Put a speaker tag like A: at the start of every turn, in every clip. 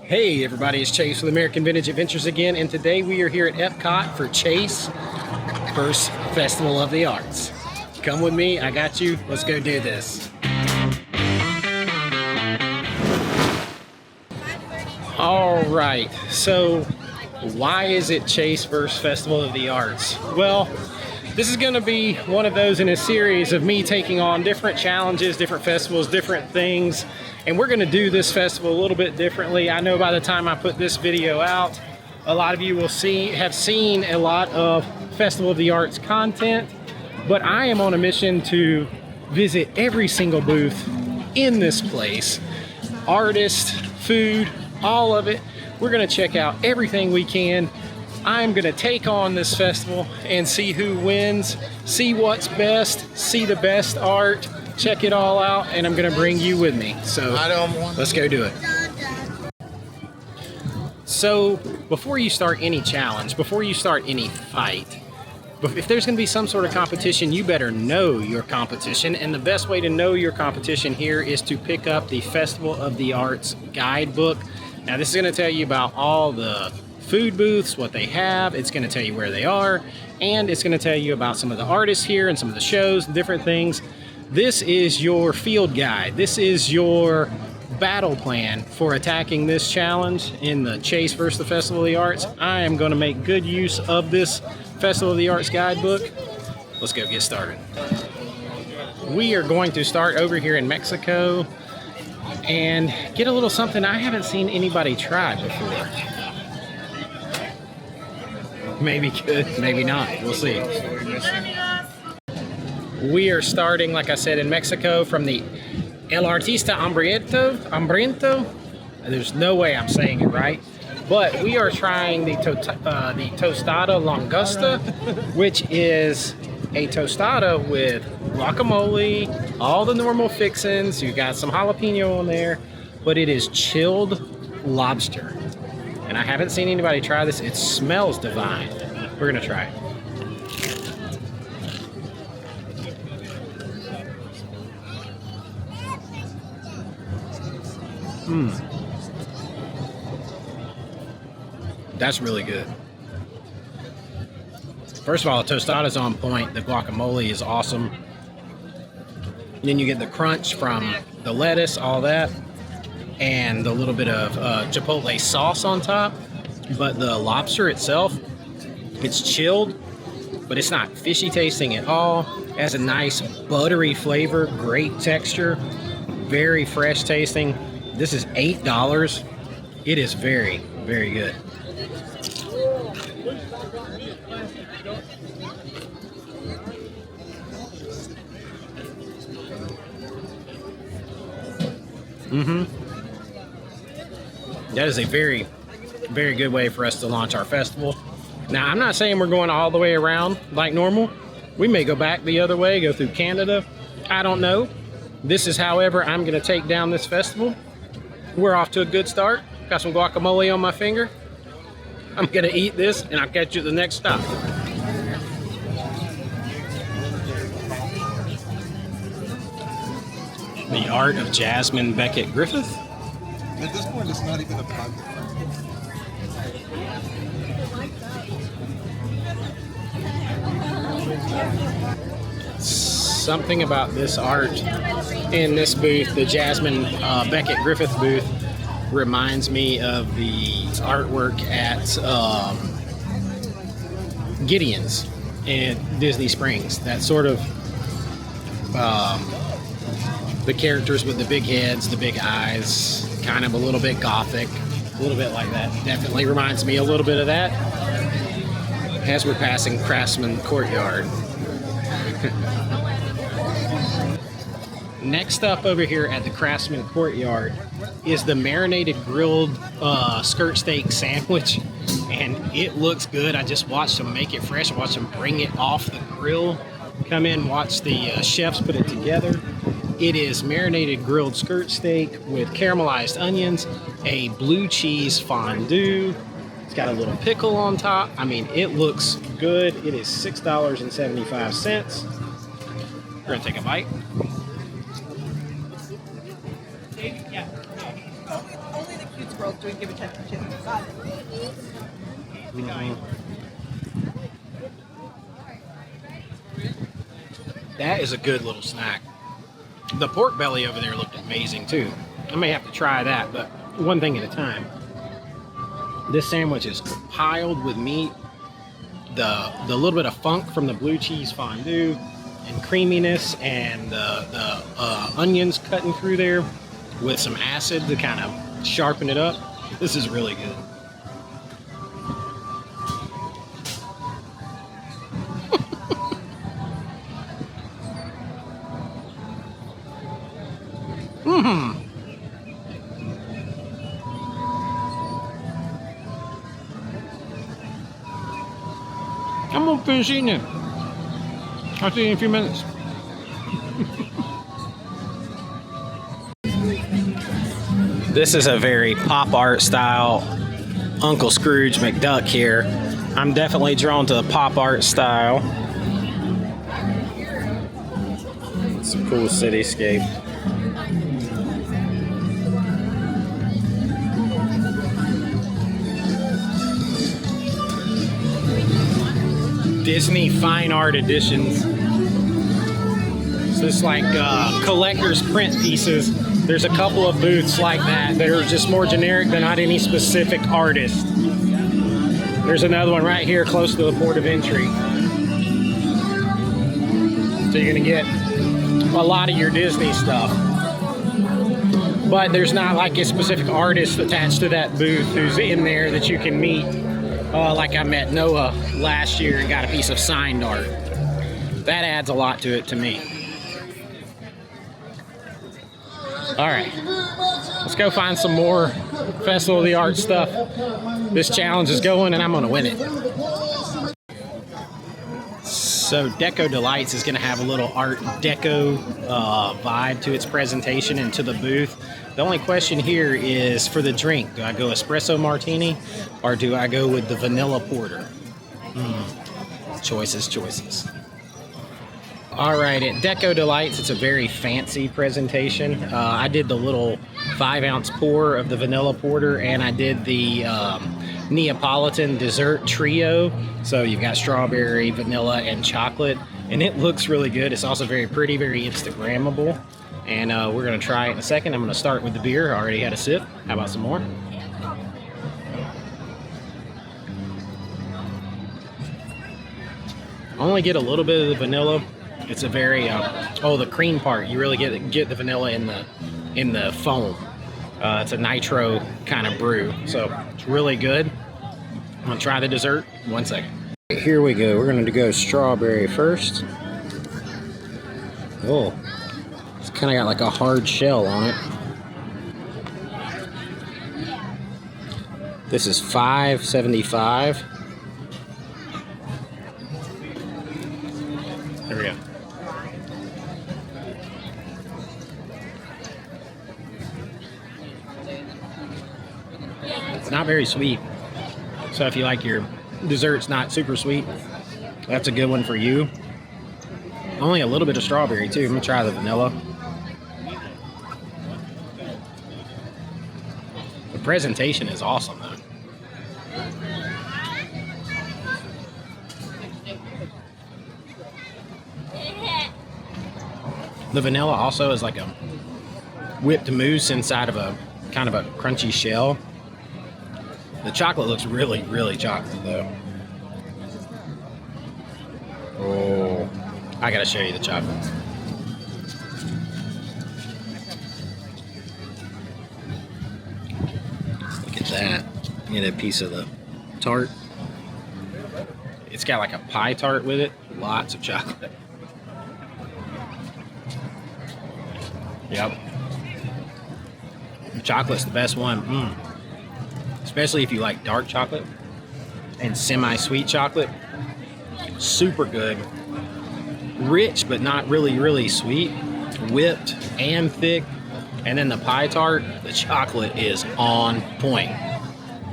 A: Hey everybody, it's Chase with American Vintage Adventures again, and today we are here at Epcot for Chase vs Festival of the Arts. Come with me, I got you, let's go do this. Alright, so why is it Chase vs Festival of the Arts? Well, this is going to be one of those in a series of me taking on different challenges, different festivals, different things. And we're going to do this festival a little bit differently. I know by the time I put this video out, a lot of you will have seen a lot of Festival of the Arts content. But I am on a mission to visit every single booth in this place. Artists, food, all of it. We're going to check out everything we can. I'm going to take on this festival and see who wins, see what's best, see the best art, check it all out, and I'm going to bring you with me. So let's go do it. So before you start any challenge, before you start any fight, if there's going to be some sort of competition, you better know your competition. And the best way to know your competition here is to pick up the Festival of the Arts guidebook. Now this is going to tell you about all the food booths, what they have. It's going to tell you where they are, and it's going to tell you about some of the artists here and some of the shows, different things. This is your field guide. This is your battle plan for attacking this challenge in the Chase versus the Festival of the Arts. I am going to make good use of this Festival of the Arts guidebook. Let's go get started. We are going to start over here in Mexico and get a little something I haven't seen anybody try before. Maybe good, maybe not. We'll see. We are starting, like I said, in Mexico from the El Artista Hambriento. There's no way I'm saying it right. But we are trying the Tostada Langosta, which is a tostada with guacamole, all the normal fixins. You got some jalapeno on there, but it is chilled lobster. And I haven't seen anybody try this. It smells divine. We're gonna try it. That's really good. First of all, the tostada's on point. The guacamole is awesome. And then you get the crunch from the lettuce, all that, and a little bit of chipotle sauce on top. But the lobster itself, it's chilled, but it's not fishy tasting at all. It has a nice buttery flavor, great texture, very fresh tasting. This is $8. It is very, very good. That is a very, very good way for us to launch our festival. Now, I'm not saying we're going all the way around like normal. We may go back the other way, go through Canada. I don't know. This is, however, I'm going to take down this festival. We're off to a good start. Got some guacamole on my finger. I'm going to eat this, and I'll catch you at the next stop. The art of Jasmine, Becket, Griffith.
B: At this point, it's not even a project.
A: Something about this art in this booth, the Jasmine Becket Griffith booth, reminds me of the artwork at Gideon's in Disney Springs. That sort of the characters with the big heads, the big eyes, kind of a little bit gothic, a little bit like that. Definitely reminds me a little bit of that as we're passing Craftsman Courtyard. Next up over here at the Craftsman Courtyard is the marinated grilled skirt steak sandwich, and it looks good. I just watched them make it fresh. I watched them bring it off the grill, come in, watch the chefs put it together. It is marinated grilled skirt steak with caramelized onions, a blue cheese fondue. It's got a little pickle on top. I mean, it looks good. It is $6.75. We're gonna take a bite.
C: world doing give a chance to inside.
A: That is a good little snack. The pork belly over there looked amazing too. I may have to try that, but one thing at a time. This sandwich is piled with meat. The little bit of funk from the blue cheese fondue and creaminess, and the onions cutting through there with some acid to kind of sharpen it up. This is really good. I'm gonna finish eating it. I'll see you in a few minutes. This is a very pop art style Uncle Scrooge McDuck here. I'm definitely drawn to the pop art style. It's a cool cityscape. Disney Fine Art Editions. So it's like collector's print pieces. There's a couple of booths like that that are just more generic. They're not any specific artist. There's another one right here close to the port of entry. So you're gonna get a lot of your Disney stuff. But there's not like a specific artist attached to that booth who's in there that you can meet. Like I met Noah last year and got a piece of signed art. That adds a lot to it to me. All right, let's go find some more Festival of the Arts stuff. This challenge is going and I'm gonna win it. So Deco Delights is gonna have a little Art Deco vibe to its presentation and to the booth. The only question here is for the drink. Do I go espresso martini or do I go with the vanilla porter? Choices, choices. All right, at Deco Delights, it's a very fancy presentation. I did the little 5-ounce pour of the vanilla porter, and I did the Neapolitan dessert trio. So you've got strawberry, vanilla, and chocolate, and it looks really good. It's also very pretty, very Instagrammable. And we're gonna try it in a second. I'm gonna start with the beer. I already had a sip. How about some more? Only get a little bit of the vanilla. It's a very the cream part. You really get the vanilla in the foam. It's a nitro kind of brew, so it's really good. I'm gonna try the dessert. 1 second. Here we go. We're gonna go strawberry first. Oh. Kind of got like a hard shell on it. This is $5.75. There we go. It's not very sweet. So if you like your desserts not super sweet, that's a good one for you. Only a little bit of strawberry too. I'm gonna try the vanilla. The presentation is awesome though. The vanilla also is like a whipped mousse inside of a kind of a crunchy shell. The chocolate looks really, really chocolate though. Oh, I gotta show you the chocolate. Look at that. Get a piece of the tart. It's got like a pie tart with it. Lots of chocolate. Yep. The chocolate's the best one. Especially if you like dark chocolate and semi-sweet chocolate. Super good. Rich, but not really, really sweet. Whipped and thick. And then the pie tart, the chocolate is on point.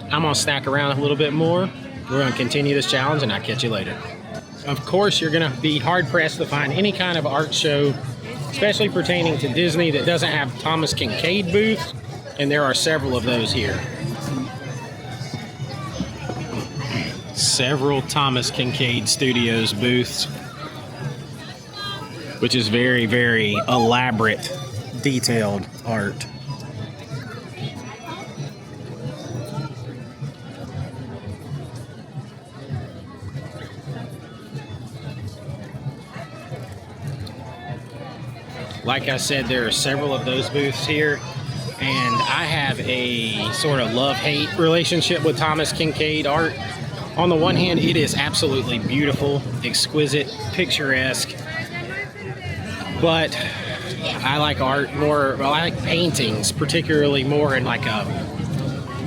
A: I'm gonna snack around a little bit more. We're gonna continue this challenge and I'll catch you later. Of course, you're gonna be hard pressed to find any kind of art show, especially pertaining to Disney, that doesn't have Thomas Kincaid booth. And there are several of those here. Several Thomas Kincaid Studios booths, which is very, very elaborate, detailed art. Like I said, there are several of those booths here, and I have a sort of love-hate relationship with Thomas Kincaid art. On the one hand, it is absolutely beautiful, exquisite, picturesque, but I like art more, well, I like paintings particularly more in like a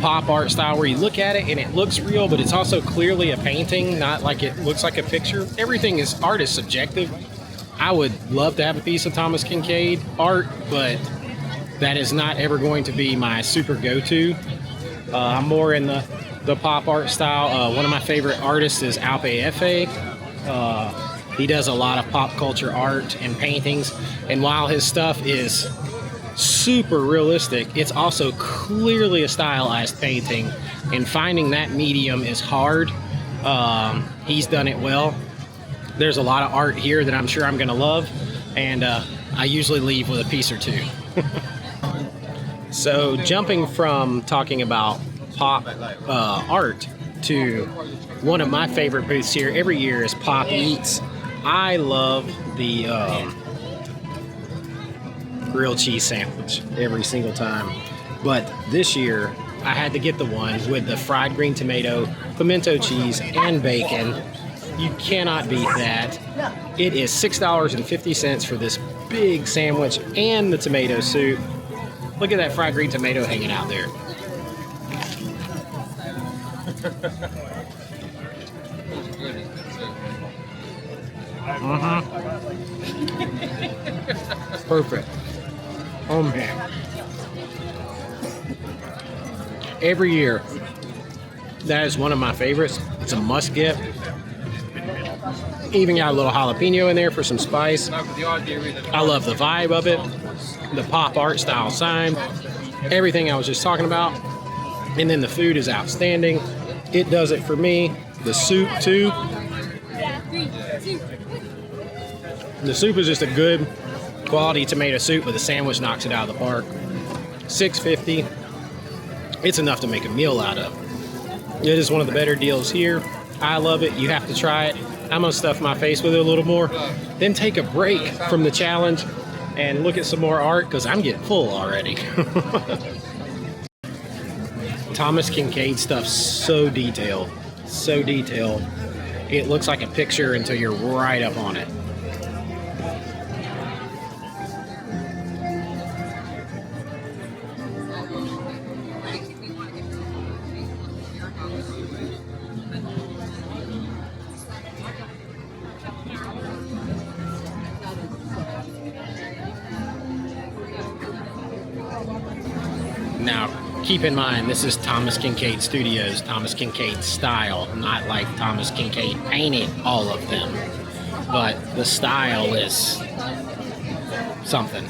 A: pop art style where you look at it and it looks real, but it's also clearly a painting, not like it looks like a picture. Everything is, art is subjective. I would love to have a piece of Thomas Kincaid art, but that is not ever going to be my super go-to. I'm more in the pop art style. One of my favorite artists is AVA'S. He does a lot of pop culture art and paintings, and while his stuff is super realistic, it's also clearly a stylized painting, and finding that medium is hard. He's done it well. There's a lot of art here that I'm sure I'm gonna love, and I usually leave with a piece or two. So jumping from talking about pop art to one of my favorite booths here every year is Pop Eats. I love the grilled cheese sandwich every single time, but this year I had to get the one with the fried green tomato, pimento cheese, and bacon. You cannot beat that. It is $6.50 for this big sandwich and the tomato soup. Look at that fried green tomato hanging out there. Perfect. Oh man. Every year, that is one of my favorites. It's a must get. Even got a little jalapeno in there for some spice. I love the vibe of it, the pop art style sign, everything I was just talking about. And then the food is outstanding. It does it for me. The soup too. The soup is just a good quality tomato soup, but the sandwich knocks it out of the park. $6.50. It's enough to make a meal out of. It is one of the better deals here. I love it. You have to try it. I'm gonna stuff my face with it a little more, then take a break from the challenge and look at some more art because I'm getting full already. Thomas Kincaid stuff's so detailed, so detailed. It looks like a picture until you're right up on it. Now, keep in mind, this is Thomas Kincaid Studios, Thomas Kincaid style, not like Thomas Kincaid painted all of them, but the style is something.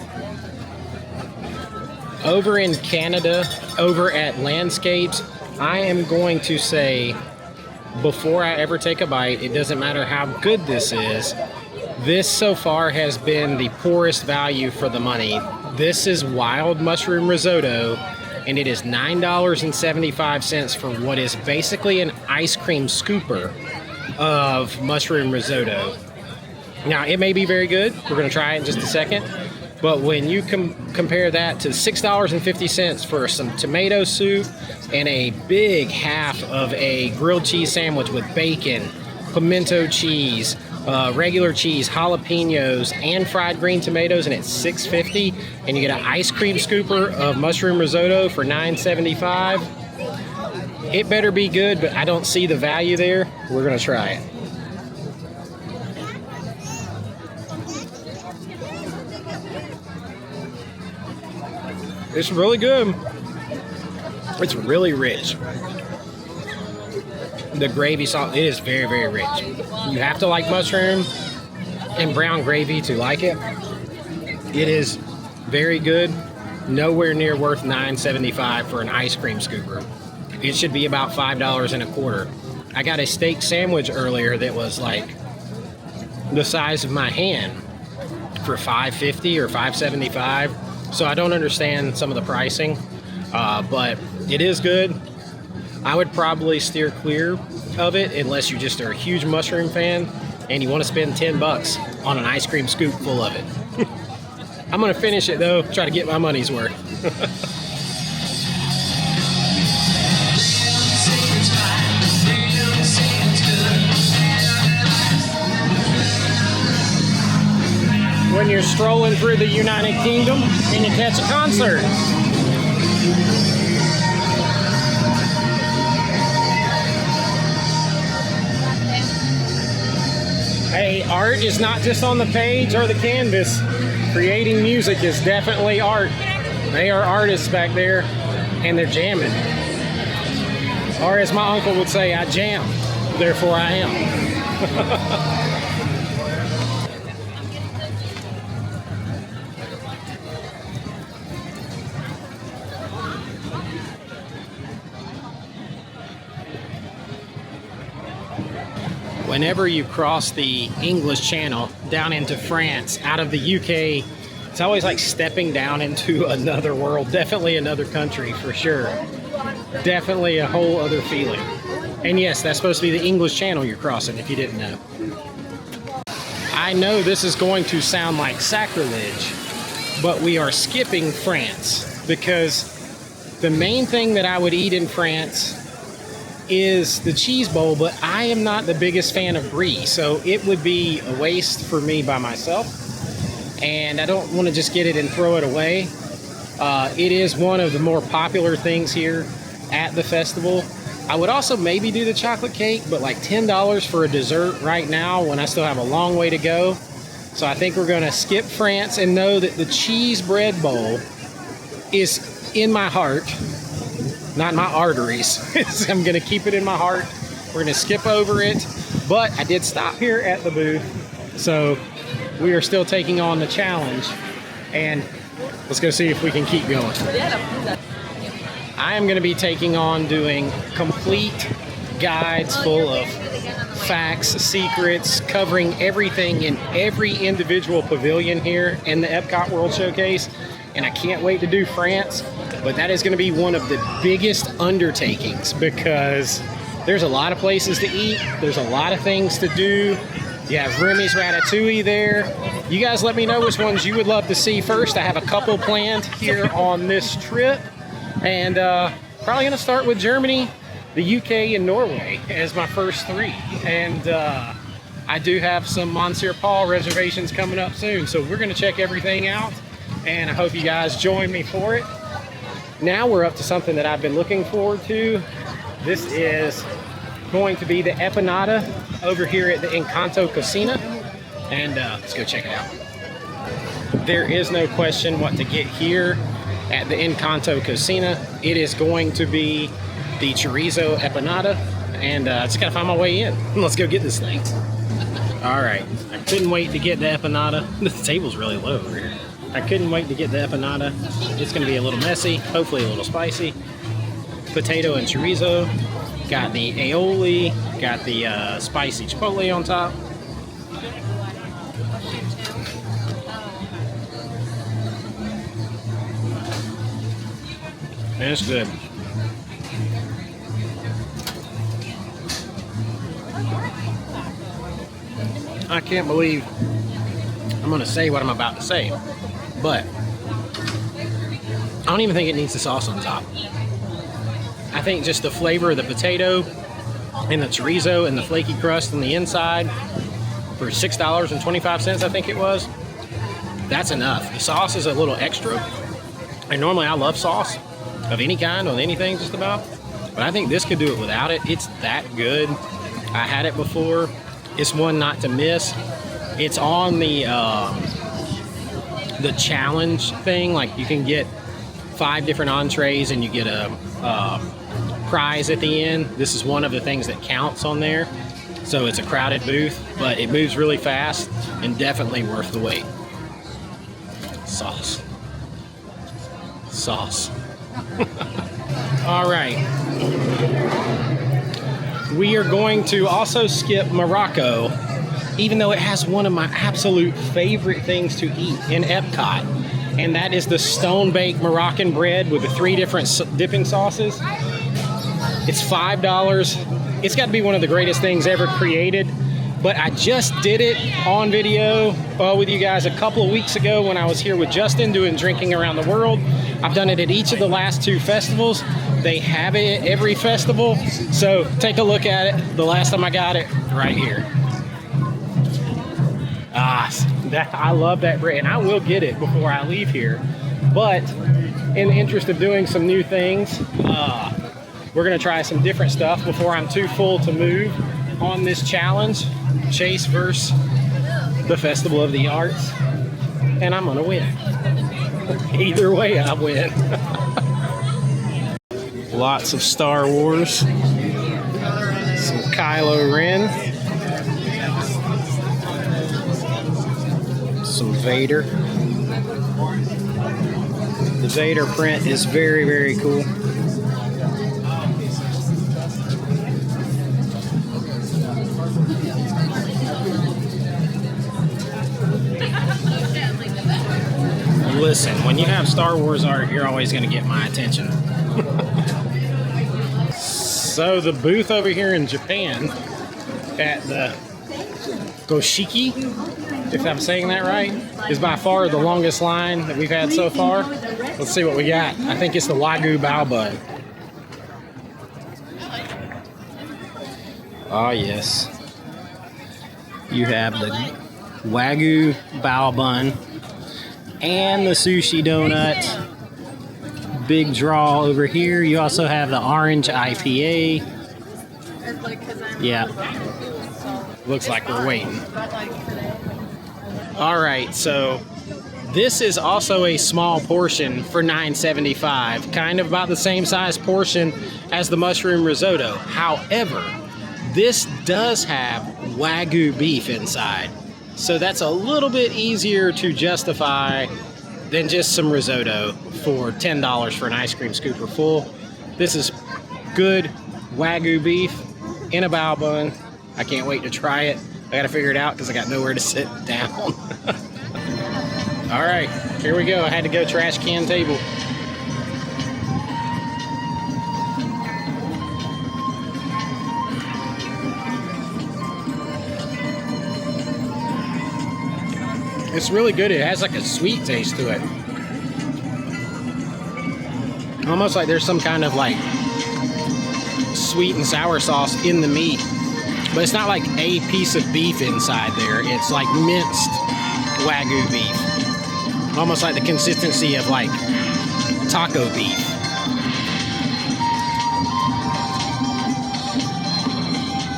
A: Over in Canada, over at Landscapes, I am going to say, before I ever take a bite, it doesn't matter how good this is, this so far has been the poorest value for the money. This is wild mushroom risotto, and it is $9.75 for what is basically an ice cream scooper of mushroom risotto. Now, it may be very good. We're going to try it in just a second. But when you compare that to $6.50 for some tomato soup and a big half of a grilled cheese sandwich with bacon, pimento cheese, regular cheese, jalapenos, and fried green tomatoes, and it's $6.50, and you get an ice cream scooper of mushroom risotto for $9.75. It better be good, but I don't see the value there. We're gonna try it. It's really good. It's really rich. The gravy sauce, it is very, very rich. You have to like mushroom and brown gravy to like it. It is very good. nowhere near worth $9.75 for an ice cream scooper. It should be about $5.25. I got a steak sandwich earlier that was like the size of my hand for $5.50 or $5.75. So I don't understand some of the pricing, but it is good. I would probably steer clear of it unless you just are a huge mushroom fan and you want to spend 10 bucks on an ice cream scoop full of it. I'm gonna finish it though, try to get my money's worth. When you're strolling through the United Kingdom and you catch a concert. Hey, art is not just on the page or the canvas. Creating music is definitely art. They are artists back there, and they're jamming. Or as my uncle would say, I jam, therefore I am. Whenever you cross the English Channel down into France, out of the UK, it's always like stepping down into another world, definitely another country for sure. Definitely a whole other feeling. And yes, that's supposed to be the English Channel you're crossing, if you didn't know. I know this is going to sound like sacrilege, but we are skipping France because the main thing that I would eat in France is the cheese bowl, but I am not the biggest fan of brie, so it would be a waste for me by myself, and I don't want to just get it and throw it away. It is one of the more popular things here at the festival. I would also maybe do the chocolate cake, but like $10 for a dessert right now when I still have a long way to go. So I think we're going to skip France and know that the cheese bread bowl is in my heart. Not my arteries. I'm gonna keep it in my heart. We're gonna skip over it, but I did stop here at the booth, so we are still taking on the challenge, and let's go see if we can keep going. I am gonna be taking on doing complete guides full of facts, secrets, covering everything in every individual pavilion here in the Epcot World Showcase, and I can't wait to do France. But that is going to be one of the biggest undertakings because there's a lot of places to eat. There's a lot of things to do. You have Remy's Ratatouille there. You guys let me know which ones you would love to see first. I have a couple planned here on this trip. And probably going to start with Germany, the UK, and Norway as my first three. And I do have some Monsieur Paul reservations coming up soon. So we're going to check everything out. And I hope you guys join me for it. Now we're up to something that I've been looking forward to. This is going to be the Empanada over here at the Encanto Cocina, and let's go check it out. There is no question what to get here at the Encanto Cocina. It is going to be the Chizo Epona, and I just gotta find my way in. Let's go get this thing. All right, I couldn't wait to get the Empanada. The table's really low over here. I couldn't wait to get the Empanada. It's gonna be a little messy, hopefully a little spicy. Potato and chorizo. Got the aioli, got the spicy chipotle on top. And it's good. I can't believe I'm gonna say what I'm about to say, but I don't even think it needs the sauce on top. I think just the flavor of the potato and the chorizo and the flaky crust on the inside for $6.25, I think it was, that's enough. The sauce is a little extra, and normally I love sauce of any kind on anything just about, but I think this could do it without it. It's that good. I had it before. It's one not to miss. It's on the challenge thing. Like, you can get 5 different entrees and you get a prize at the end. This is one of the things that counts on there. So it's a crowded booth, but it moves really fast and definitely worth the wait. Sauce. sauce. All right. We are going to also skip Morocco, even though it has one of my absolute favorite things to eat in Epcot, and that is the stone-baked Moroccan bread with the 3 different dipping sauces. It's $5. It's got to be one of the greatest things ever created, but I just did it on video with you guys a couple of weeks ago when I was here with Justin doing Drinking Around the World. I've done it at each of the last 2 festivals. They have it at every festival, so take a look at it. The last time I got it, right here. I love that bread, and I will get it before I leave here. But in the interest of doing some new things, we're gonna try some different stuff before I'm too full to move on this challenge. Chase versus the Festival of the Arts, and I'm gonna win. Either way, I win. Lots of Star Wars, some Kylo Ren, some Vader. The Vader print is very, very cool. Listen, when you have Star Wars art, you're always going to get my attention. So the booth over here in Japan at the Goshiki, if I'm saying that right, is by far the longest line that we've had so far. Let's see what we got. I think it's the Wagu bao bun. Oh yes. You have the Wagu bao bun and the sushi donut. Big draw over here. You also have the orange IPA. Yeah. Looks like we're waiting. All right, so this is also a small portion for $9.75, kind of about the same size portion as the mushroom risotto. However, this does have Wagu beef inside, so that's a little bit easier to justify than just some risotto for $10 for an ice cream scooper full. This is good Wagu beef in a bao bun. I can't wait to try it. I gotta figure it out because I got nowhere to sit down. All right, here we go. I had to go trash can table. It's really good. It has like a sweet taste to it. Almost like there's some kind of like sweet and sour sauce in the meat. But it's not like a piece of beef inside there. It's like minced Wagu beef. Almost like the consistency of like taco beef.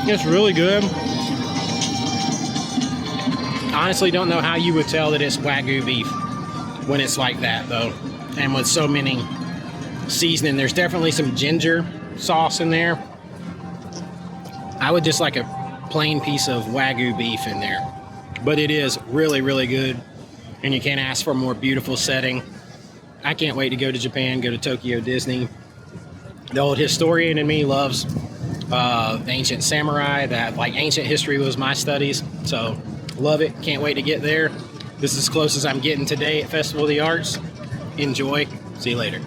A: It's really good. Honestly, don't know how you would tell that it's Wagu beef when it's like that though. And with so many seasoning. There's definitely some ginger sauce in there. I would just like a plain piece of Wagu beef in there. But it is really, really good. And you can't ask for a more beautiful setting. I can't wait to go to Japan, go to Tokyo Disney. The old historian in me loves ancient samurai. That like ancient history was my studies. So love it. Can't wait to get there. This is as close as I'm getting today at Festival of the Arts. Enjoy. See you later.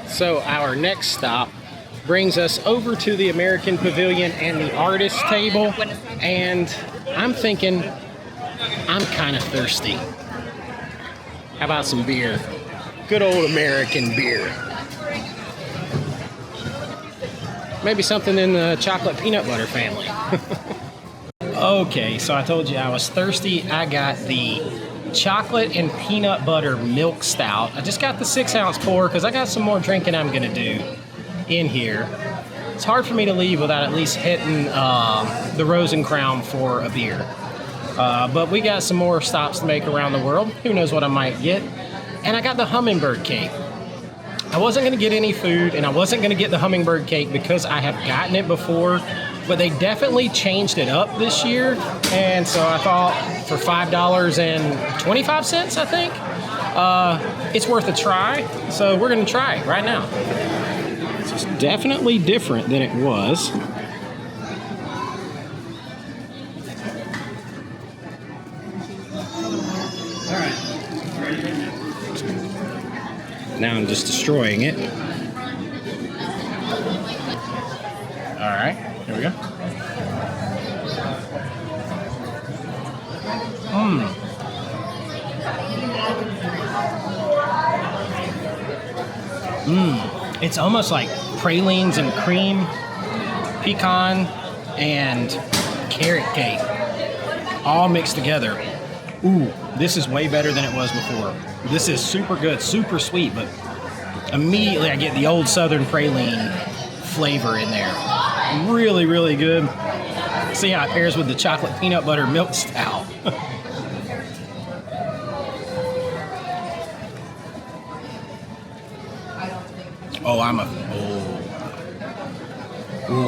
A: So our next stop brings us over to the American Pavilion and the artist table. And I'm thinking I'm kind of thirsty. How about some beer? Good old American beer. Maybe something in the chocolate peanut butter family. Okay, so I told you I was thirsty. I got the chocolate and peanut butter milk stout. I just got the 6-ounce pour because I got some more drinking I'm gonna do in here. It's hard for me to leave without at least hitting the Rose and Crown for a beer. But we got some more stops to make around the world. Who knows what I might get. And I got the hummingbird cake. I wasn't gonna get any food and I wasn't gonna get the hummingbird cake because I have gotten it before, but they definitely changed it up this year. And so I thought for $5.25, I think, it's worth a try. So we're gonna try it right now. It's definitely different than it was. Now I'm just destroying it. All right, here we go. It's almost like pralines and cream, pecan, and carrot cake, all mixed together. Ooh, this is way better than it was before. This is super good, super sweet, but immediately I get the old Southern praline flavor in there. Really, really good. See how it pairs with the chocolate peanut butter milk stout.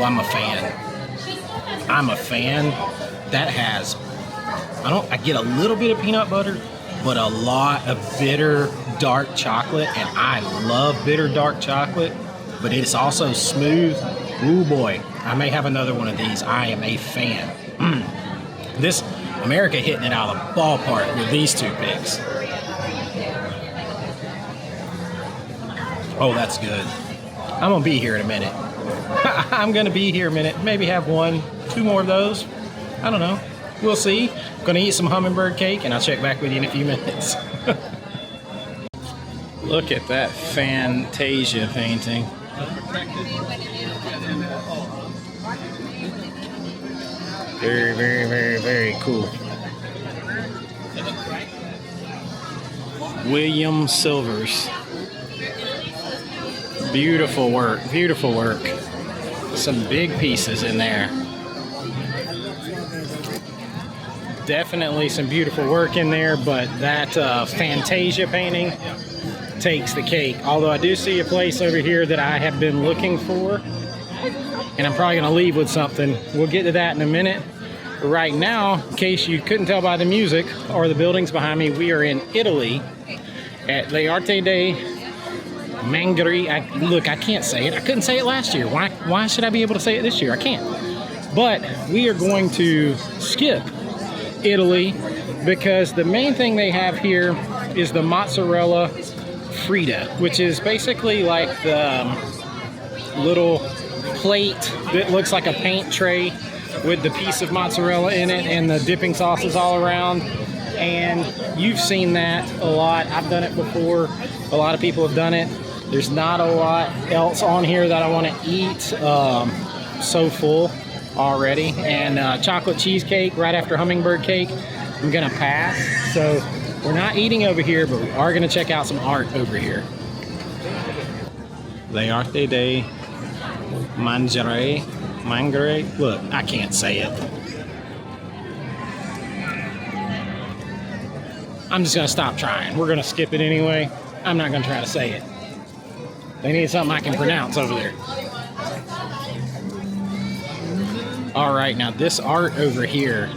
A: I'm a fan. I'm a fan. That has, I get a little bit of peanut butter, but a lot of bitter dark chocolate, and I love bitter dark chocolate, but it's also smooth. Ooh boy, I may have another one of these. I am a fan. This, America hitting it out of the ballpark with these two picks. Oh, that's good. I'm gonna be here in a minute. I'm gonna be here a minute. Maybe have 1, 2 more of those. I don't know. We'll see. I'm gonna eat some hummingbird cake, and I'll check back with you in a few minutes. Look at that Fantasia painting. Very, very, very, very cool. William Silvers. Beautiful work, beautiful work. Some big pieces in there. Definitely some beautiful work in there, but that Fantasia painting takes the cake. Although I do see a place over here that I have been looking for, and I'm probably gonna leave with something. We'll get to that in a minute. Right now, in case you couldn't tell by the music or the buildings behind me, we are in Italy at L'Arte dei Mangri. Look, I can't say it. I couldn't say it last year. Why should I be able to say it this year? I can't. But we are going to skip Italy because the main thing they have here is the mozzarella Frita, which is basically like the little plate that looks like a paint tray with the piece of mozzarella in it and the dipping sauces all around. And you've seen that a lot. I've done it before. A lot of people have done it. There's not a lot else on here that I want to eat. So full already. And chocolate cheesecake right after hummingbird cake, I'm gonna pass. So we're not eating over here, but we are gonna check out some art over here. L'Arte dei Mangere. Look, I can't say it. I'm just gonna stop trying. We're gonna skip it anyway. I'm not gonna try to say it. They need something I can pronounce over there. All right, now this art over here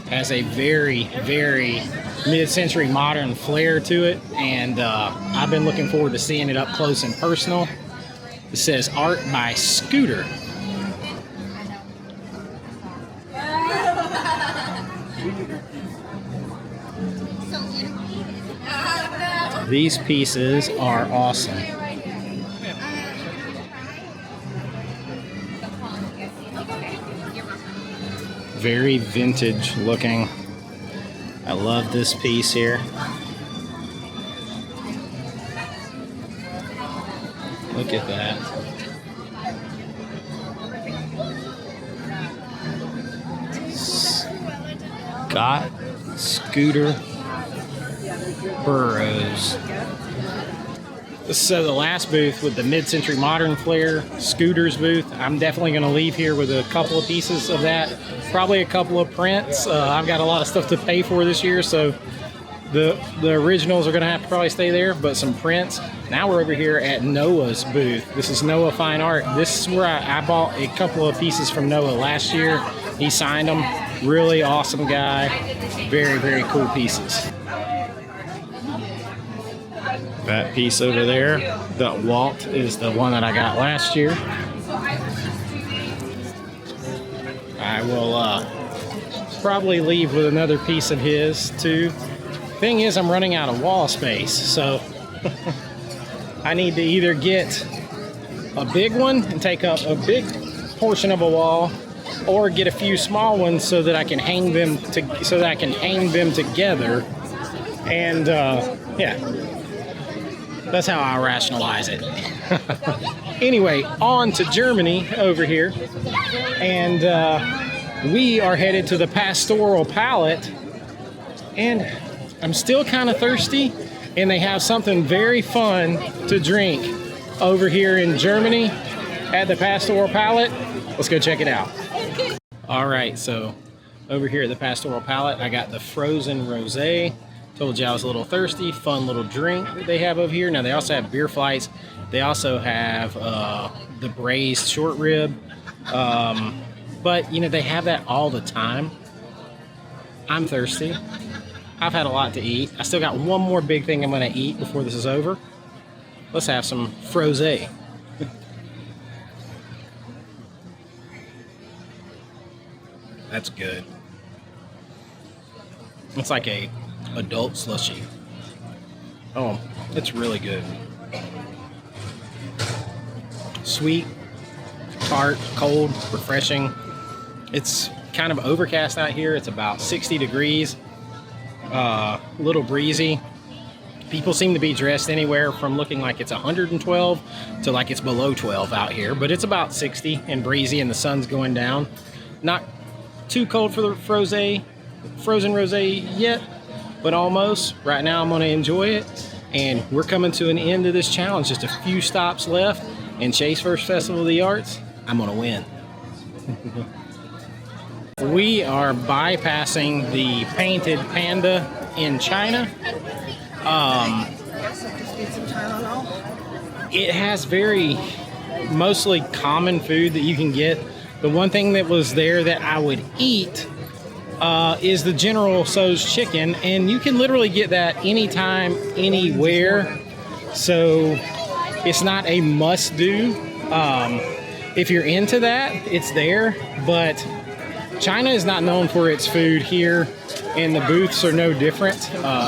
A: has a very, very mid-century modern flair to it, and I've been looking forward to seeing it up close and personal. It says Art by Scooter. These pieces are awesome. Very vintage looking. I love this piece here. Look at that. Scott Scooter Burroughs. So the last booth with the mid-century modern flair, Scooter's booth, I'm definitely going to leave here with a couple of pieces of that. Probably a couple of prints. I've got a lot of stuff to pay for this year, so the originals are going to have to probably stay there, but some prints. Now we're over here at Noah's booth. This is Noah Fine Art. This is where I bought a couple of pieces from Noah last year. He signed them. Really awesome guy. Very, very cool pieces. That piece over there, the Walt, is the one that I got last year. I will probably leave with another piece of his too. Thing is, I'm running out of wall space, so I need to either get a big one and take up a big portion of a wall, or get a few small ones so that I can hang them together. And yeah, that's how I rationalize it. Anyway, on to Germany over here, and we are headed to the Pastoral Palette, and I'm still kind of thirsty, and they have something very fun to drink over here in Germany at the Pastoral Palette. Let's go check it out. All right, so over here at the Pastoral Palette, I got the frozen rosé. Told you I was a little thirsty. Fun little drink that they have over here. Now they also have beer flights. They also have the braised short rib. But you know, they have that all the time. I'm thirsty. I've had a lot to eat. I still got one more big thing I'm gonna eat before this is over. Let's have some frosé. That's good. It's like a adult slushy. Oh, it's really good. Sweet, tart, cold, refreshing. It's kind of overcast out here. It's about 60 degrees. A little breezy. People seem to be dressed anywhere from looking like it's 112 to like it's below 12 out here, but it's about 60 and breezy, and the sun's going down. Not too cold for the frozen rosé yet, but almost. Right now I'm going to enjoy it, and we're coming to an end of this challenge. Just a few stops left, and Chase vs Festival of the Arts, I'm going to win. We are bypassing the painted panda in China. It has very mostly common food that you can get. The one thing that was there that I would eat is the General Tso's chicken, and you can literally get that anytime, anywhere. So it's not a must-do. If you're into that, it's there, but China is not known for its food here, and the booths are no different.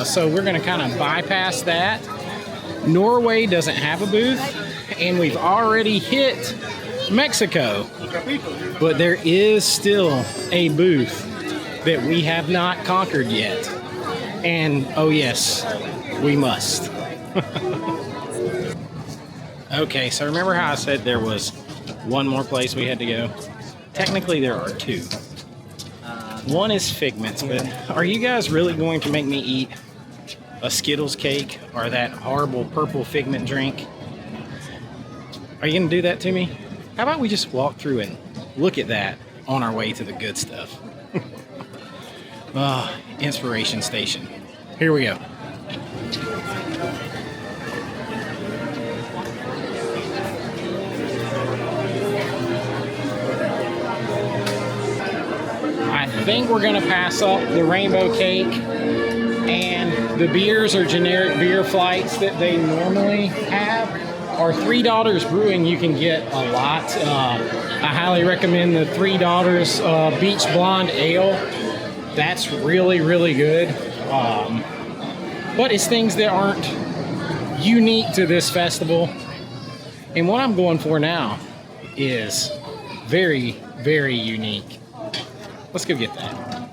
A: So we're going to kind of bypass that. Norway doesn't have a booth, and we've already hit Mexico, but there is still a booth that we have not conquered yet. And oh yes, we must. Okay, so remember how I said there was one more place we had to go? Technically there are two. One is Figments, but are you guys really going to make me eat a Skittles cake or that horrible purple Figment drink? Are you going to do that to me? How about we just walk through and look at that on our way to the good stuff? Inspiration Station. Here we go. I think we're going to pass up the rainbow cake, and the beers are generic beer flights that they normally have. Our Three Daughters Brewing, you can get a lot. I highly recommend the Three Daughters Beach Blonde Ale. That's really, really good. But it's things that aren't unique to this festival. And what I'm going for now is very, very unique. Let's go get that.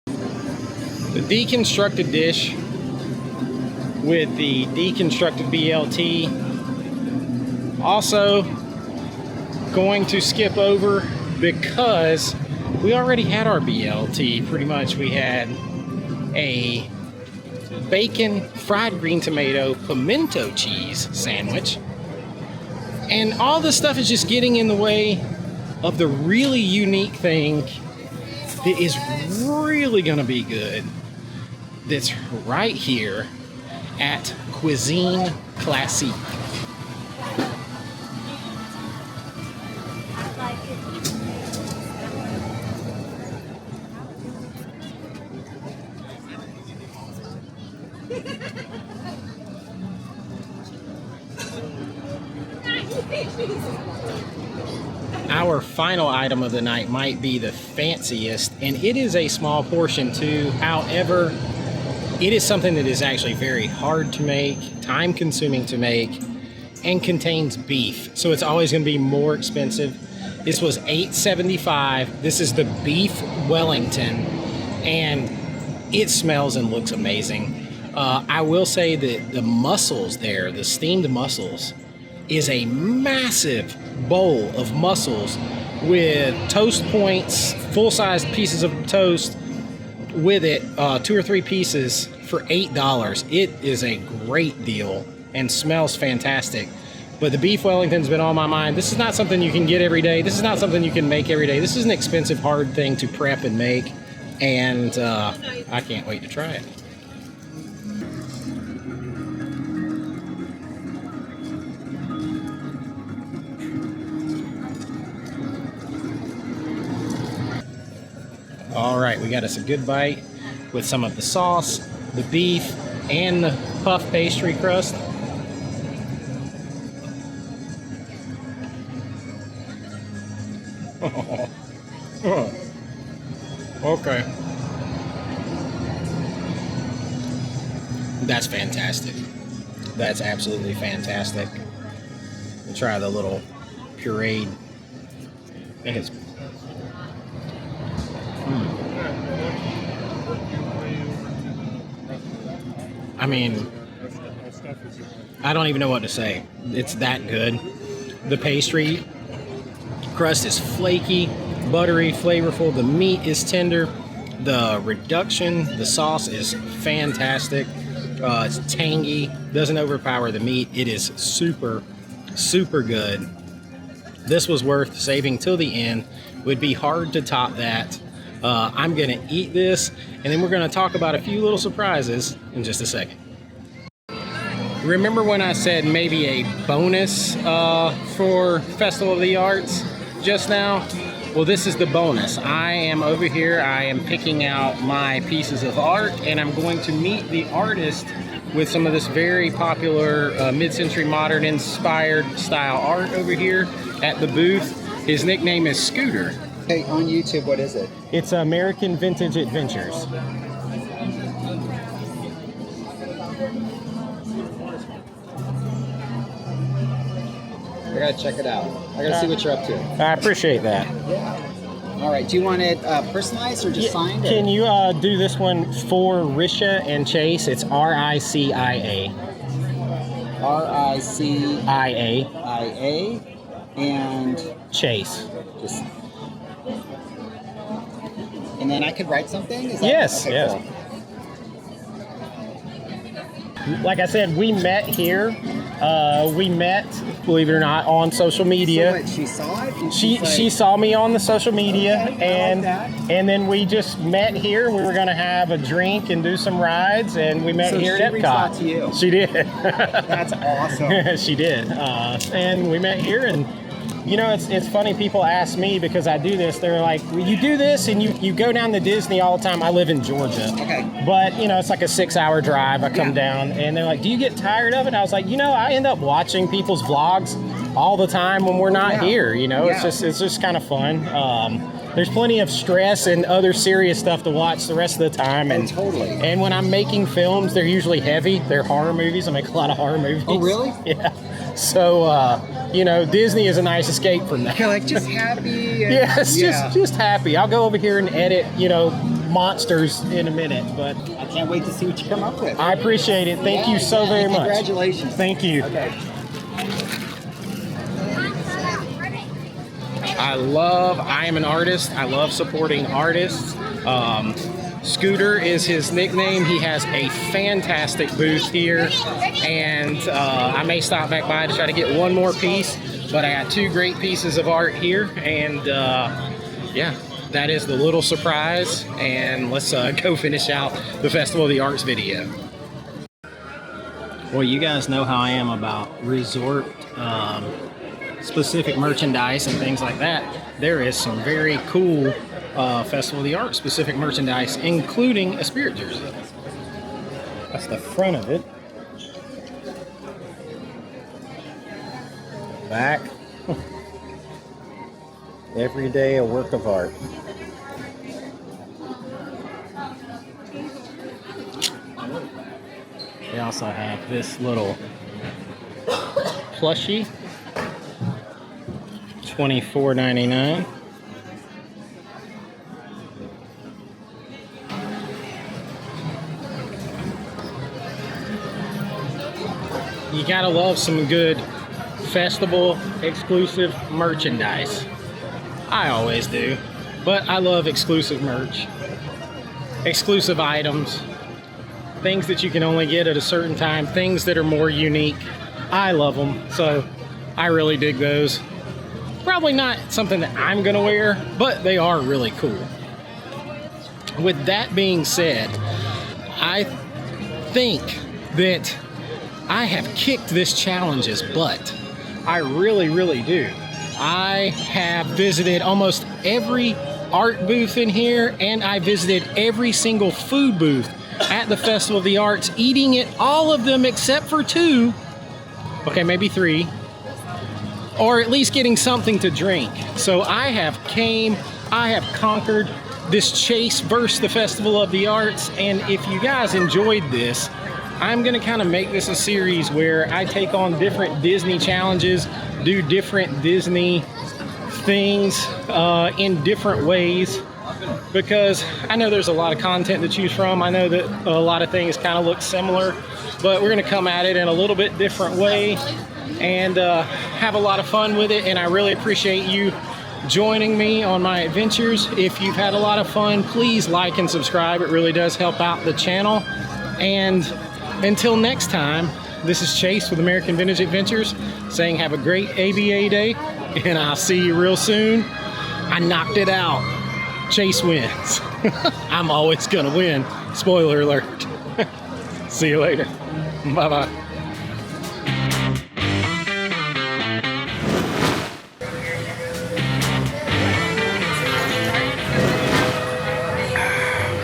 A: The deconstructed dish with the deconstructed BLT. Also going to skip over because we already had our BLT. Pretty much we had a bacon fried green tomato pimento cheese sandwich, and all this stuff is just getting in the way of the really unique thing that is really gonna be good, that's right here at Cuisine Classique. Our final item of the night might be the fanciest, and it is a small portion too. However, it is something that is actually very hard to make, time consuming to make, and contains beef. So it's always going to be more expensive. This was $8.75. This is the beef Wellington, and it smells and looks amazing. I will say that the mussels there, the steamed mussels, is a massive bowl of mussels with toast points, full-size pieces of toast with it, 2 or 3 pieces for $8. It is a great deal and smells fantastic. But the beef Wellington's been on my mind. This is not something you can get every day. This is not something you can make every day. This is an expensive, hard thing to prep and make, and I can't wait to try it. All right, we got us a good bite with some of the sauce, the beef, and the puff pastry crust. Okay. That's fantastic. That's absolutely fantastic. We'll try the little pureed. I think it's... I mean, I don't even know what to say. It's that good. The pastry crust is flaky, buttery, flavorful. The meat is tender. The reduction, the sauce is fantastic. It's tangy, doesn't overpower the meat. It is super, super good. This was worth saving till the end. Would be hard to top that. I'm gonna eat this, and then we're gonna talk about a few little surprises in just a second. Remember when I said maybe a bonus for Festival of the Arts just now? Well, this is the bonus. I am over here, I am picking out my pieces of art, and I'm going to meet the artist with some of this very popular mid-century modern inspired style art over here at the booth. His nickname is Scooter.
D: Hey, on YouTube, what is it?
A: It's American Vintage Adventures.
D: I gotta check it out. I gotta see what you're up to.
A: I appreciate that.
D: All right, do you want it personalized or just signed?
A: Can you do this one for Risha and Chase? It's R-I-C-I-A.
D: R-I-C-I-A and
A: Chase.
D: just... And then I could write something? Is that...
A: Yes,
D: okay,
A: yes.
D: cool.
A: Like I said, we met here. We met, believe it or not, on social media.
D: So what, she saw it? And
A: She
D: like,
A: saw me on the social media,
D: Okay, I like that.
A: and then we just met here. We were going to have a drink and do some rides, and we met
D: So
A: here
D: she
A: at
D: reached
A: Epcot.
D: out to you.
A: She did.
D: That's awesome.
A: She did, and we met here. And you know, it's funny. People ask me because I do this. They're like, well, "You do this, and you go down to Disney all the time." I live in Georgia,
D: Okay.
A: but you know, it's like a 6-hour drive. I come down, and they're like, "Do you get tired of it?" I was like, "You know, I end up watching people's vlogs all the time when we're not here. You know, it's just kind of fun." There's plenty of stress and other serious stuff to watch the rest of the time. And
D: totally.
A: And when I'm making films, they're usually heavy. They're horror movies. I make a lot of horror movies.
D: Oh, really?
A: Yeah. So, you know, Disney is a nice escape from that.
D: You're like just happy. And,
A: Yes, just happy. I'll go over here and edit, you know, monsters in a minute. But
D: I can't wait to see what you come up with.
A: I appreciate it. Thank you so very much.
D: Congratulations.
A: Thank you.
D: Okay.
A: I am an artist. I love supporting artists. Scooter is his nickname. He has a fantastic booth here, and I may stop back by to try to get one more piece, but I got 2 great pieces of art here, and yeah, that is the little surprise, and let's go finish out the Festival of the Arts video. Well, you guys know how I am about resort specific merchandise and things like that. There is some very cool Festival of the Arts specific merchandise, including a spirit jersey. That's the front of it. Back. Every day a work of art. They also have this little plushie, $24.99. You gotta love some good festival exclusive merchandise. I always do, but I love exclusive merch, exclusive items, things that you can only get at a certain time, things that are more unique. I love them, so I really dig those. Probably not something that I'm gonna wear, but they are really cool. With that being said, I think that I have kicked this challenge's butt. I really, really do. I have visited almost every art booth in here, and I visited every single food booth at the Festival of the Arts, eating at all of them except for 2, okay, maybe 3, or at least getting something to drink. So I have conquered this Chase vs. the Festival of the Arts, and if you guys enjoyed this, I'm gonna kind of make this a series where I take on different Disney challenges, do different Disney things in different ways, because I know there's a lot of content to choose from. I know that a lot of things kind of look similar, but we're gonna come at it in a little bit different way and have a lot of fun with it. And I really appreciate you joining me on my adventures. If you've had a lot of fun, please like and subscribe. It really does help out the channel. And until next time, this is Chase with American Vintage Adventures saying have a great AVA day, and I'll see you real soon. I knocked it out. Chase wins. I'm always gonna win. Spoiler alert. See you later. Bye-bye.